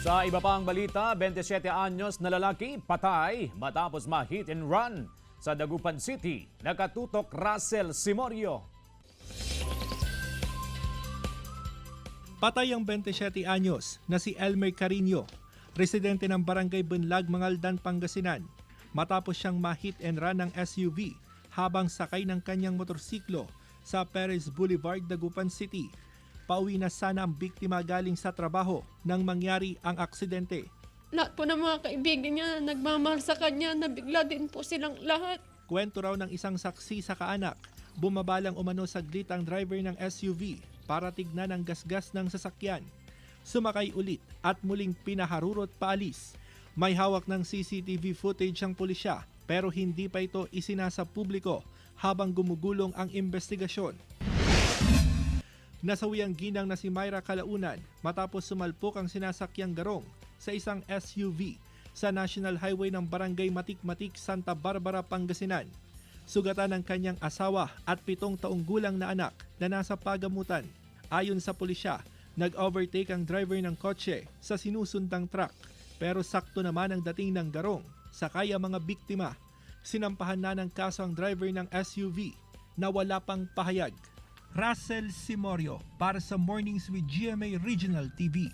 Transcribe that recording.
Sa iba pang balita, 27 anyos na lalaki patay matapos ma-hit and run sa Dagupan City. Nakatutok Russell Simorio. Patay ang 27 anyos na si Elmer Carino, residente ng Barangay Bunlag, Mangaldan, Pangasinan, matapos siyang ma-hit and run ng SUV habang sakay ng kanyang motorsiklo sa Perez Boulevard, Dagupan City. Pauwi na sana ang biktima galing sa trabaho nang mangyari ang aksidente. Lahat po ng mga kaibigan niya nagmamahal sa kanya, nabigla din po silang lahat. Kwento raw ng isang saksi sa kaanak, bumabalang umano saglit ang driver ng SUV para tignan ang gasgas ng sasakyan. Sumakay ulit at muling pinaharurot paalis. May hawak ng CCTV footage ang pulisya pero hindi pa ito isinasa publiko habang gumugulong ang investigasyon. Nasawi ang ginang na si Myra Calaunan matapos sumalpok ang sinasakyang garong sa isang SUV sa National Highway ng Barangay Matik-Matik, Santa Barbara, Pangasinan. Sugatan ang kanyang asawa at 7 taong gulang na anak na nasa pagamutan. Ayon sa pulisya, nag-overtake ang driver ng kotse sa sinusundang truck pero sakto naman ang dating ng garong. Sakay ang mga biktima. Sinampahan na ng kaso ang driver ng SUV na wala pang pahayag. Russell Simorio para sa Mornings with GMA Regional TV.